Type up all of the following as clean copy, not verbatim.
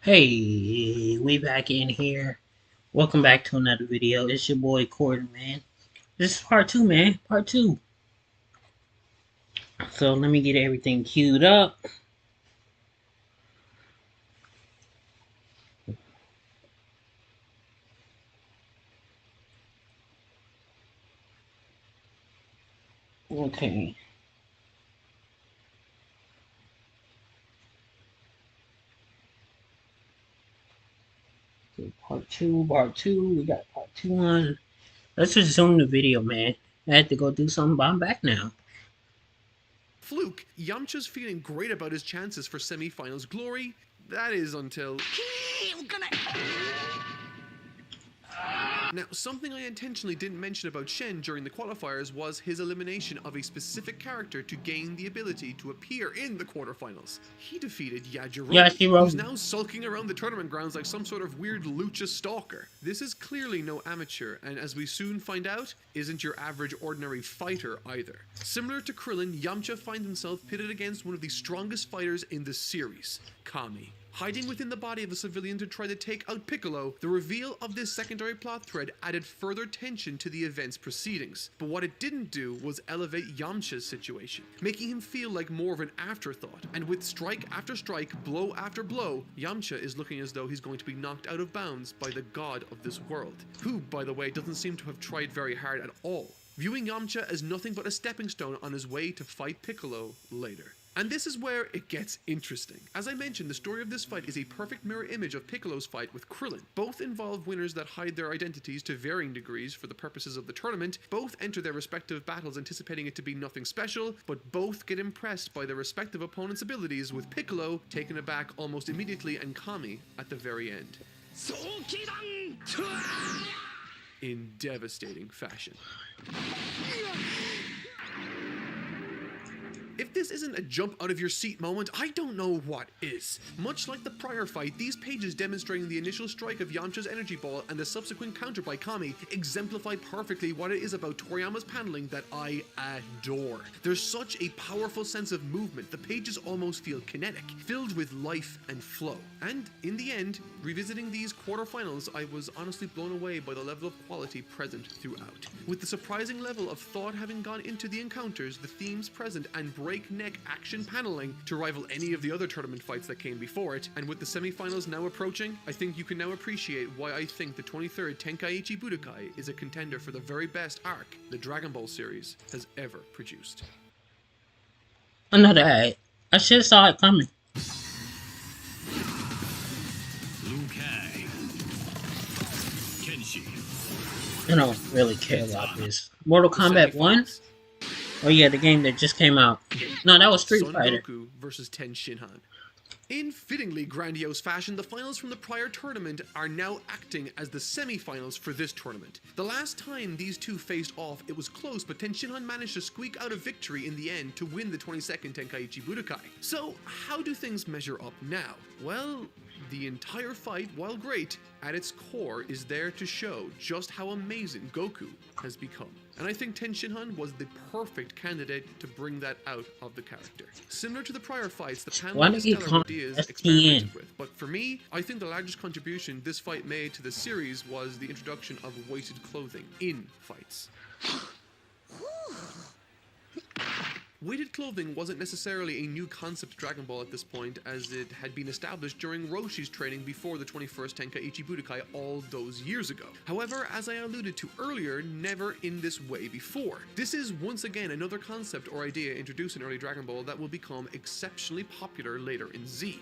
Hey, we back in here. Welcome back to another video. It's your boy Cordy, man. This is part two, man. Part two. So let me get everything queued up. Okay. So part two, part two. We got part two on. Let's resume the video, man. I had to go do something, but I'm back now. Fluke, Yamcha's feeling great about his chances for semi-finals glory. That is until... Now, something I intentionally didn't mention about Shen during the qualifiers was his elimination of a specific character to gain the ability to appear in the quarterfinals. He defeated Yajirobe, who's now sulking around the tournament grounds like some sort of weird lucha stalker. This is clearly no amateur, and as we soon find out, isn't your average ordinary fighter either. Similar to Krillin, Yamcha finds himself pitted against one of the strongest fighters in the series, Kami. Hiding within the body of a civilian to try to take out Piccolo, the reveal of this secondary plot thread added further tension to the event's proceedings. But what it didn't do was elevate Yamcha's situation, making him feel like more of an afterthought. And with strike after strike, blow after blow, Yamcha is looking as though he's going to be knocked out of bounds by the god of this world, who, by the way, doesn't seem to have tried very hard at all, viewing Yamcha as nothing but a stepping stone on his way to fight Piccolo later. And this is where it gets interesting. As I mentioned, the story of this fight is a perfect mirror image of Piccolo's fight with Krillin. Both involve winners that hide their identities to varying degrees for the purposes of the tournament, both enter their respective battles anticipating it to be nothing special, but both get impressed by their respective opponents' abilities, with Piccolo taken aback almost immediately and Kami at the very end. In devastating fashion. If this isn't a jump out of your seat moment, I don't know what is. Much like the prior fight, these pages demonstrating the initial strike of Yamcha's energy ball and the subsequent counter by Kami exemplify perfectly what it is about Toriyama's paneling that I adore. There's such a powerful sense of movement, the pages almost feel kinetic, filled with life and flow. And in the end, revisiting these quarterfinals, I was honestly blown away by the level of quality present throughout. With the surprising level of thought having gone into the encounters, the themes present, and breakneck action paneling to rival any of the other tournament fights that came before it, and with the semi-finals now approaching, I think you can now appreciate why I think the 23rd Tenkaichi Budokai is a contender for the very best arc the Dragon Ball series has ever produced. Another ad. I should have saw it coming. I don't really care about this. Mortal Kombat 1? Oh yeah, the game that just came out. No, that was Street Fighter. Son Goku versus Ten Shinhan. In fittingly grandiose fashion, the finals from the prior tournament are now acting as the semi-finals for this tournament. The last time these two faced off, it was close, but Ten Shinhan managed to squeak out a victory in the end to win the 22nd Tenkaichi Budokai. So, how do things measure up now? Well, the entire fight, while great, at its core is there to show just how amazing Goku has become. And I think Ten Shinhan was the perfect candidate to bring that out of the character. Similar to the prior fights, the panel has stellar ideas experimented with. But for me, I think the largest contribution this fight made to the series was the introduction of weighted clothing in fights. Weighted clothing wasn't necessarily a new concept to Dragon Ball at this point, as it had been established during Roshi's training before the 21st Tenkaichi Budokai all those years ago. However, as I alluded to earlier, never in this way before. This is once again another concept or idea introduced in early Dragon Ball that will become exceptionally popular later in Z.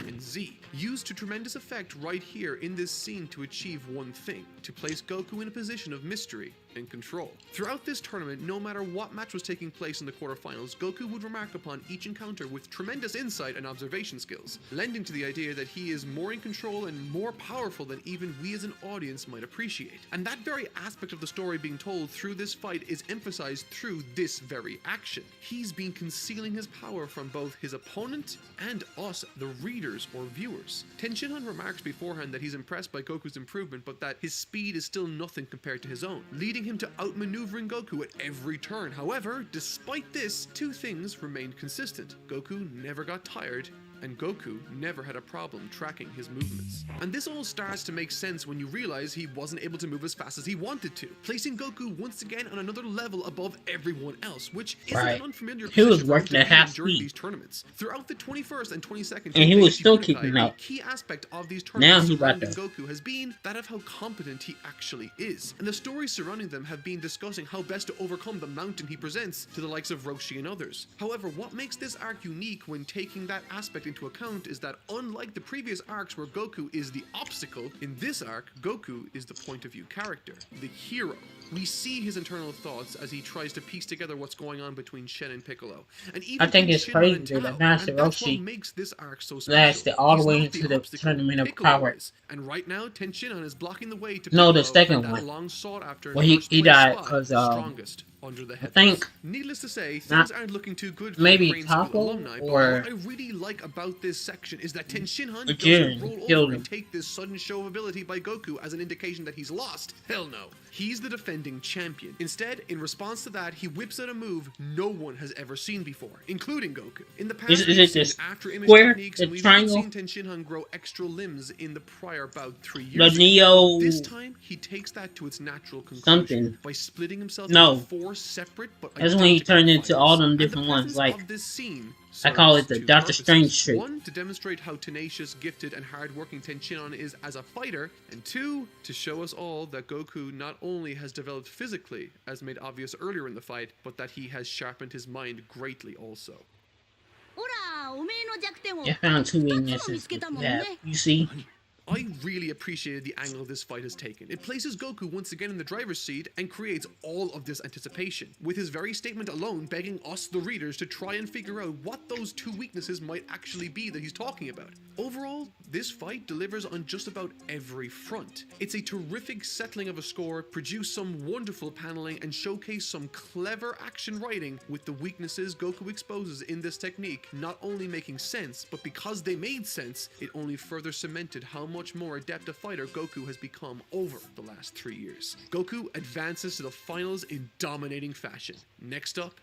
And Z, used to tremendous effect right here in this scene to achieve one thing, to place Goku in a position of mystery and control. Throughout this tournament, no matter what match was taking place in the quarterfinals, Goku would remark upon each encounter with tremendous insight and observation skills, lending to the idea that he is more in control and more powerful than even we as an audience might appreciate. And that very aspect of the story being told through this fight is emphasized through this very action. He's been concealing his power from both his opponent and us, the readers or viewers. Ten Shinhan remarks beforehand that he's impressed by Goku's improvement, but that his speed is still nothing compared to his own, leading him to outmaneuvering Goku at every turn. However, despite this, two things remained consistent. Goku never got tired, and Goku never had a problem tracking his movements. And this all starts to make sense when you realize he wasn't able to move as fast as he wanted to, placing Goku once again on another level above everyone else, which isn't an unfamiliar position. He was working at half during speed these tournaments. Throughout the 21st and 22nd, and he was still keeping up. A key aspect of these tournaments surrounding to Goku has been that of how competent he actually is, and the stories surrounding them have been discussing how best to overcome the mountain he presents to the likes of Roshi and others. However, what makes this arc unique when taking that aspect into account is that unlike the previous arcs where Goku is the obstacle, in this arc, Goku is the point of view character, the hero. We see his internal thoughts as he tries to piece together what's going on between Shen and Piccolo. And even I think it's crazy that Master Roshi lasted all the way into the Tournament of Power. And right now, Tenshinhan is blocking the way to Piccolo, the second one. Well, he died because I think needless to say, things aren't looking too good for maybe the Taco alumni, or what I really like about this section is that Tenshinhan doesn't Jiren roll over and take this sudden show of ability by Goku as an indication that he's lost. Hell no. He's the defending champion. Instead, in response to that, he whips out a move no one has ever seen before, including Goku. In the past, is it this after image square, techniques, the and we've triangle? seen Tenshinhan grow extra limbs in the prior about 3 years the Neo This time, he takes that to its natural conclusion something by splitting himself no into 4 separate but that's when he turned into all them and different the ones, like this scene I call it the two Doctor purposes. Strange trick. 1, to demonstrate how tenacious, gifted, and hard-working Tenshinhan is as a fighter, and 2, to show us all that Goku not only has developed physically, as made obvious earlier in the fight, but that he has sharpened his mind greatly also. I found 2 weaknesses. You see? I really appreciated the angle this fight has taken. It places Goku once again in the driver's seat and creates all of this anticipation, with his very statement alone begging us, the readers, to try and figure out what those 2 weaknesses might actually be that he's talking about. Overall, this fight delivers on just about every front. It's a terrific settling of a score, produce some wonderful paneling, and showcase some clever action writing, with the weaknesses Goku exposes in this technique not only making sense, but because they made sense, it only further cemented how much more adept a fighter Goku has become over the last 3 years. Goku advances to the finals in dominating fashion. Next up,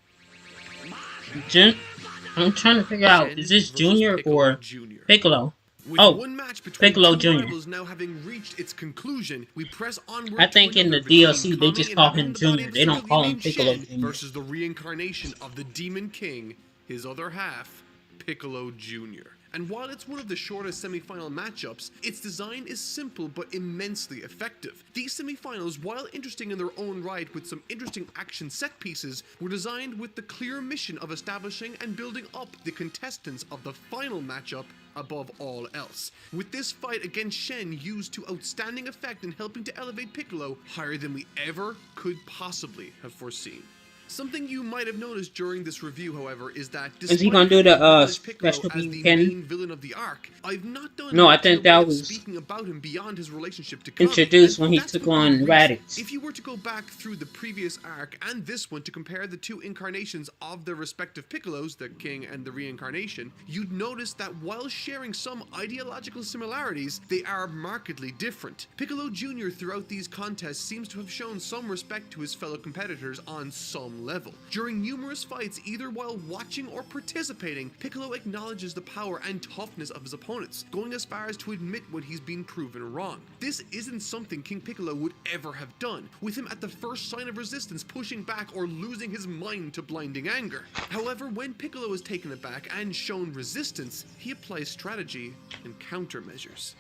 I'm trying to figure out, is this Junior or Piccolo? With one match between Piccolo two Jr. rivals now having reached its conclusion, we press onward. I think in the DLC they just call him Junior. They don't call him Piccolo Jr. Versus the reincarnation of the Demon King, his other half, Piccolo Jr. And while it's one of the shortest semi-final matchups, its design is simple but immensely effective. These semi-finals, while interesting in their own right with some interesting action set pieces, were designed with the clear mission of establishing and building up the contestants of the final matchup above all else. With this fight against Shen used to outstanding effect in helping to elevate Piccolo higher than we ever could possibly have foreseen. Something you might have noticed during this review, however, is that is he gonna do the special as the cannon? main villain of the arc, I've not done no, I think that was speaking about him beyond his relationship to Kami, introduced when he took on Raditz. If you were to go back through the previous arc and this one to compare the 2 incarnations of their respective Piccolos, the King and the Reincarnation, you'd notice that while sharing some ideological similarities, they are markedly different. Piccolo Jr. throughout these contests seems to have shown some respect to his fellow competitors on some level. During numerous fights, either while watching or participating, Piccolo acknowledges the power and toughness of his opponents, going as far as to admit when he's been proven wrong. This isn't something King Piccolo would ever have done, with him at the first sign of resistance pushing back or losing his mind to blinding anger. However, when Piccolo is taken aback and shown resistance, he applies strategy and countermeasures.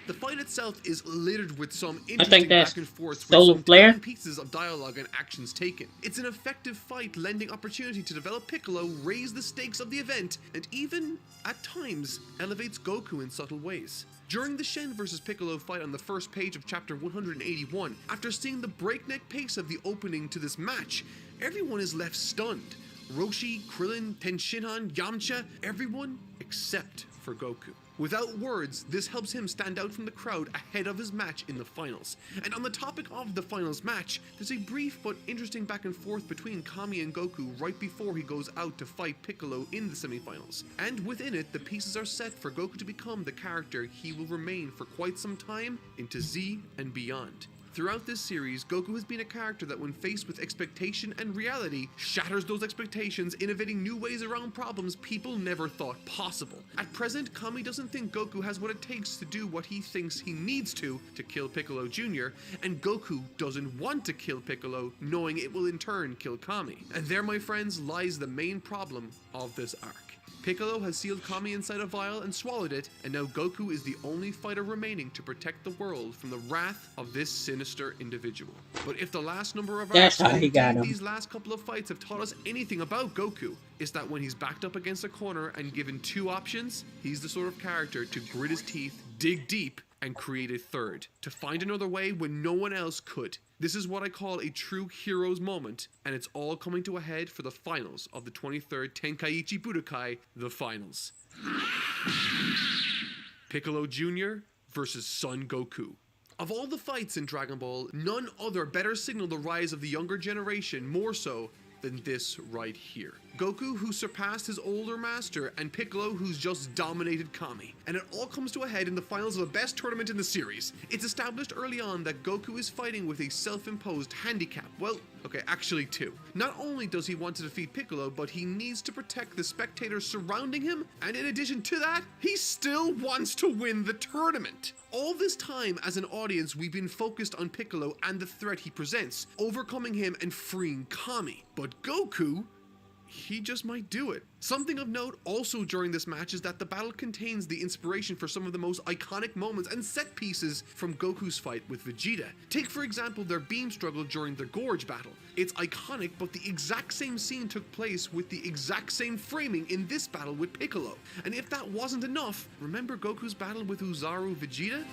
The fight itself is littered with some interesting back and forths with some Flare pieces of dialogue and actions taken. It's an effective fight, lending opportunity to develop Piccolo, raise the stakes of the event, and even, at times, elevates Goku in subtle ways. During the Shen vs Piccolo fight on the first page of chapter 181, after seeing the breakneck pace of the opening to this match, everyone is left stunned. Roshi, Krillin, Tenshinhan, Yamcha, everyone except for Goku. Without words, this helps him stand out from the crowd ahead of his match in the finals. And on the topic of the finals match, there's a brief but interesting back and forth between Kami and Goku right before he goes out to fight Piccolo in the semifinals. And within it, the pieces are set for Goku to become the character he will remain for quite some time into Z and beyond. Throughout this series, Goku has been a character that when faced with expectation and reality, shatters those expectations, innovating new ways around problems people never thought possible. At present, Kami doesn't think Goku has what it takes to do what he thinks he needs to kill Piccolo Jr., and Goku doesn't want to kill Piccolo, knowing it will in turn kill Kami. And there, my friends, lies the main problem of this arc. Piccolo has sealed Kami inside a vial and swallowed it, and now Goku is the only fighter remaining to protect the world from the wrath of this sinister individual. But if the last number of arcs and these last couple of fights have taught us anything about Goku, it's that when he's backed up against a corner and given two options, he's the sort of character to grit his teeth, dig deep, and create a third, to find another way when no one else could. This is what I call a true hero's moment, and it's all coming to a head for the finals of the 23rd Tenkaichi Budokai, the finals. Piccolo Jr. versus Son Goku. Of all the fights in Dragon Ball, none other better signal the rise of the younger generation more so than this right here. Goku, who surpassed his older master, and Piccolo, who's just dominated Kami. And it all comes to a head in the finals of the best tournament in the series. It's established early on that Goku is fighting with a self-imposed handicap. Well, okay, actually two. Not only does he want to defeat Piccolo, but he needs to protect the spectators surrounding him, and in addition to that, he still wants to win the tournament. All this time, as an audience, we've been focused on Piccolo and the threat he presents, overcoming him and freeing Kami. But Goku, he just might do it. Something of note also during this match is that the battle contains the inspiration for some of the most iconic moments and set pieces from Goku's fight with Vegeta. Take for example their beam struggle during the Gorge battle. It's iconic, but the exact same scene took place with the exact same framing in this battle with Piccolo. And if that wasn't enough, remember Goku's battle with Uzaru Vegeta?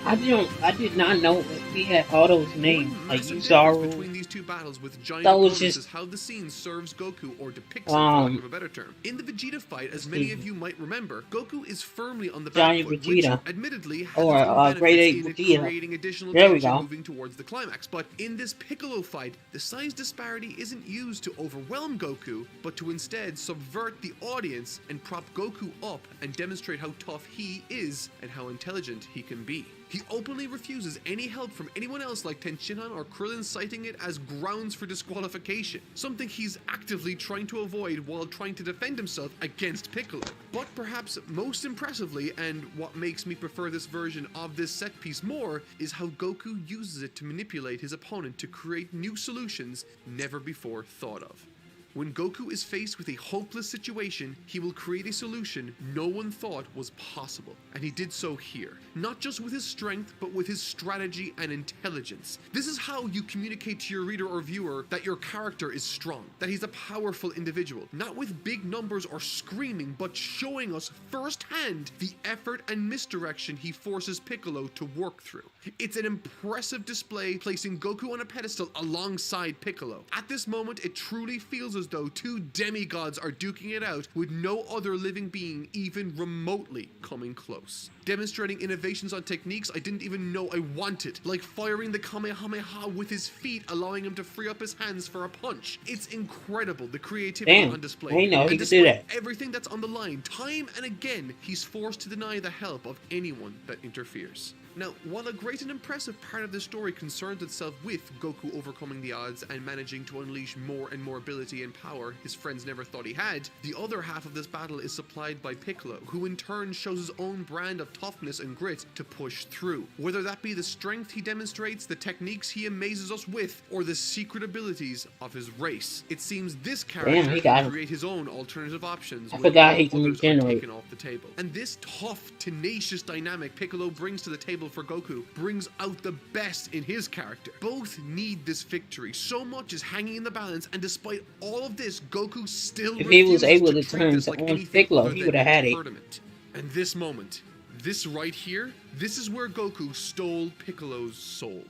I did not know that he had all those names, like Uzaru. Between these two battles with giant opponents is how the scene serves Goku, or depicts him, for lack of a better term. In the Vegeta fight, as many of you might remember, Goku is firmly on the back foot, which admittedly has benefits in creating additional tension moving towards the climax. But in this Piccolo fight, the size disparity isn't used to overwhelm Goku, but to instead subvert the audience and prop Goku up and demonstrate how tough he is and how intelligent he can be. He openly refuses any help from anyone else like Tenshinhan or Krillin, citing it as grounds for disqualification, something he's actively trying to avoid while trying to defend himself against Piccolo. But perhaps most impressively, and what makes me prefer this version of this set piece more, is how Goku uses it to manipulate his opponent to create new solutions never before thought of. When Goku is faced with a hopeless situation, he will create a solution no one thought was possible. And he did so here. Not just with his strength, but with his strategy and intelligence. This is how you communicate to your reader or viewer that your character is strong, that he's a powerful individual. Not with big numbers or screaming, but showing us firsthand the effort and misdirection he forces Piccolo to work through. It's an impressive display, placing Goku on a pedestal alongside Piccolo. At this moment, it truly feels as though two demigods are duking it out, with no other living being even remotely coming close. Demonstrating innovations on techniques I didn't even know I wanted, like firing the Kamehameha with his feet, allowing him to free up his hands for a punch. It's incredible, the creativity on display. And despite everything that's on the line, time and again, he's forced to deny the help of anyone that interferes. Now, while a great and impressive part of this story concerns itself with Goku overcoming the odds and managing to unleash more and more ability and power his friends never thought he had, the other half of this battle is supplied by Piccolo, who in turn shows his own brand of toughness and grit to push through. Whether that be the strength he demonstrates, the techniques he amazes us with, or the secret abilities of his race. It seems this character can create his own alternative options when others are taken off the table. And this tough, tenacious dynamic Piccolo brings to the table for Goku brings out the best in his character. Both need this victory. So much is hanging in the balance, and despite all of this, Goku still if he was able to turn on Piccolo, he would have had it. And this moment, this right here, this is where Goku stole Piccolo's soul.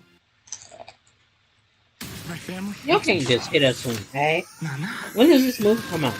My family? Y'all can't just hit us when hey. When does this movie come out?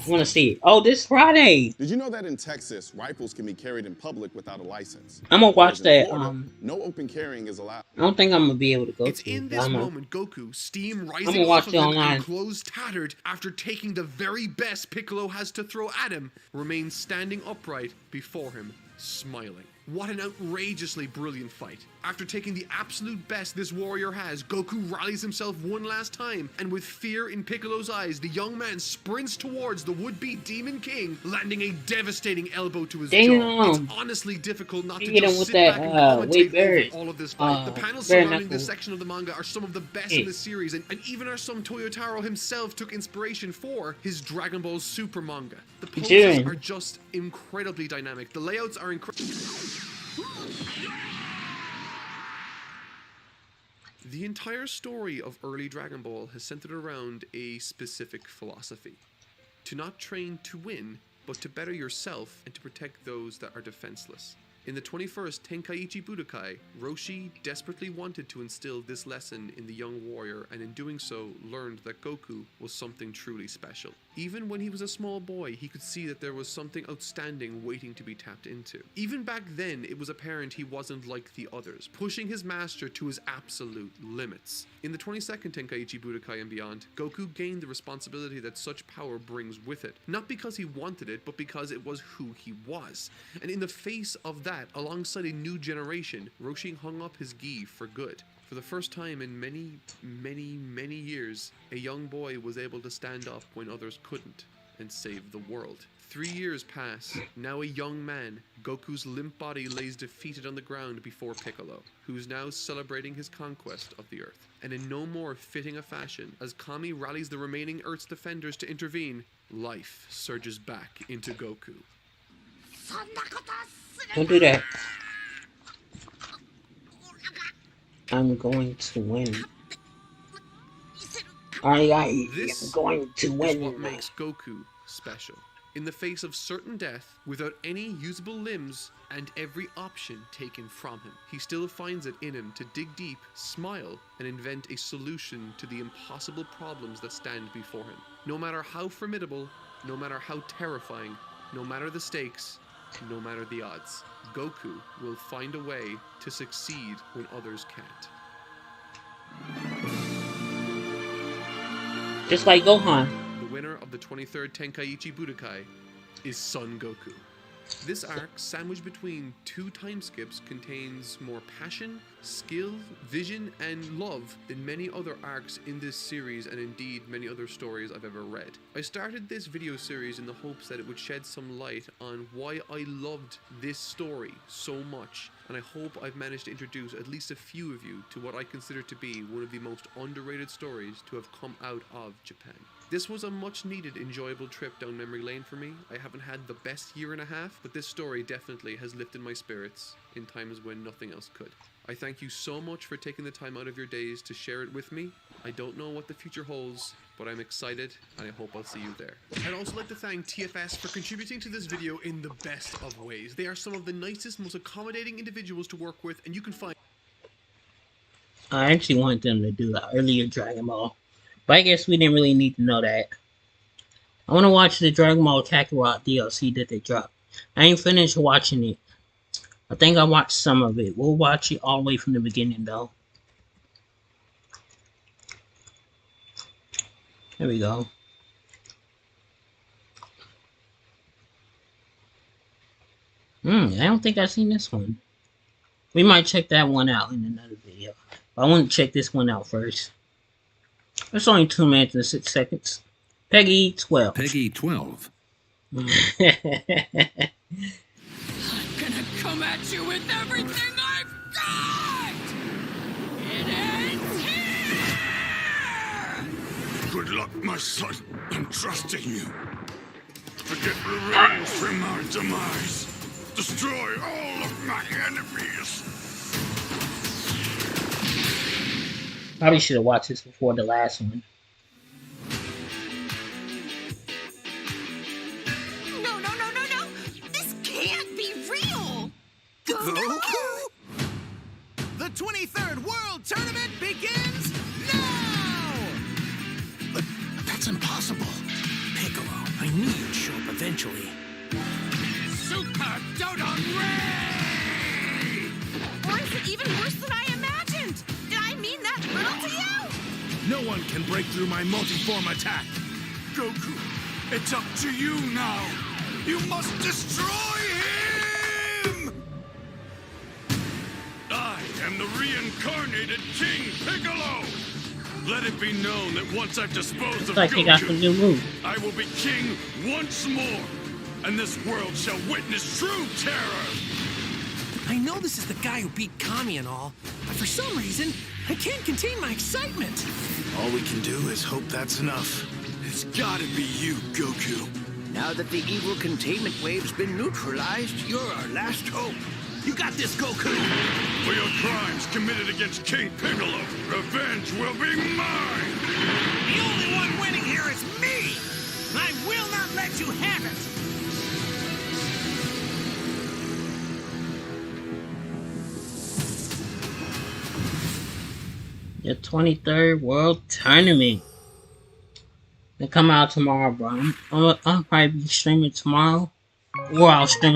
I want to see it. Oh, this Friday. Did you know that in Texas, rifles can be carried in public without a license? I'm gonna watch that. Florida, no open carrying is allowed. I don't think I'm gonna be able to go it's to in it. this moment Goku, steam I'm rising gonna watch off it of him online. and clothes tattered after taking the very best Piccolo has to throw at him, remains standing upright before him, smiling. What an outrageously brilliant fight. After taking the absolute best this warrior has, Goku rallies himself one last time, and with fear in Piccolo's eyes, the young man sprints towards the would-be Demon King, landing a devastating elbow to his jaw. It's honestly difficult not to just sit back and commentate over all of this fight. The panels surrounding this section of the manga are some of the best in the series, and even our son Toyotaro himself took inspiration for his Dragon Ball Super manga. The poses are just incredibly dynamic. The layouts are incredible. The entire story of early Dragon Ball has centered around a specific philosophy. To not train to win, but to better yourself and to protect those that are defenseless. In the 21st Tenkaichi Budokai, Roshi desperately wanted to instill this lesson in the young warrior, and in doing so learned that Goku was something truly special. Even when he was a small boy, he could see that there was something outstanding waiting to be tapped into. Even back then, it was apparent he wasn't like the others, pushing his master to his absolute limits. In the 22nd Tenkaichi Budokai and beyond, Goku gained the responsibility that such power brings with it, not because he wanted it, but because it was who he was. And in the face of that, alongside a new generation, Roshi hung up his gi for good. For the first time in many years, a young boy was able to stand up when others couldn't and save the world. 3 years pass. Now a young man, Goku's limp body lays defeated on the ground before Piccolo, who is now celebrating his conquest of the Earth. And in no more fitting a fashion, as Kami rallies the remaining Earth's defenders to intervene, life surges back into Goku. Don't do that. I'm going to win. I'm going to win. This is what makes Goku special. In the face of certain death, without any usable limbs, and every option taken from him, he still finds it in him to dig deep, smile, and invent a solution to the impossible problems that stand before him. No matter how formidable, no matter how terrifying, no matter the stakes, no matter the odds, Goku will find a way to succeed when others can't. Just like Gohan. The winner of the 23rd Tenkaichi Budokai is Son Goku. This arc, sandwiched between two time skips, contains more passion, skill, vision, and love than many other arcs in this series, and indeed many other stories I've ever read. I started this video series in the hopes that it would shed some light on why I loved this story so much, and I hope I've managed to introduce at least a few of you to what I consider to be one of the most underrated stories to have come out of Japan. This was a much needed, enjoyable trip down memory lane for me. I haven't had the best year and a half, but this story definitely has lifted my spirits in times when nothing else could. I thank you so much for taking the time out of your days to share it with me. I don't know what the future holds, but I'm excited, and I hope I'll see you there. I'd also like to thank TFS for contributing to this video in the best of ways. They are some of the nicest, most accommodating individuals to work with, and you can find... I actually wanted them to do the earlier Dragon Ball, but I guess we didn't really need to know that. I want to watch the Dragon Ball Kakarot DLC that they dropped. I ain't finished watching it. I think I watched some of it. We'll watch it all the way from the beginning, though. There we go. I don't think I've seen this one. We might check that one out in another video. But I want to check this one out first. It's only 2 minutes and 6 seconds. Peggy 12. Peggy 12. I'm gonna come at you with everything I've got! It ends here! Good luck, my son. I'm trusting you. Forget revenge from our demise. Destroy all of my enemies. Probably should have watched this before the last one. No. This can't be real! Goku? The 23rd World Tournament begins now! But that's impossible. Piccolo, I knew you'd show up eventually. Super Dodon Ray! Or is it even worse than I imagined? Did I mean that little to you? No one can break through my multi-form attack. Goku, it's up to you now. You must destroy him! I am the reincarnated King Piccolo! Let it be known that once I've disposed of Like he got some new move. I will be king once more, and this world shall witness true terror! I know this is the guy who beat Kami and all, but for some reason, I can't contain my excitement. All we can do is hope that's enough. It's gotta be you, Goku. Now that the evil containment wave's been neutralized, you're our last hope. You got this, Goku! For your crimes committed against King Piccolo, revenge will be mine! The only one winning here is me! I will not let you have it! The 23rd World Tournament. They come out tomorrow, bro. I'll probably be streaming tomorrow. Or I'll stream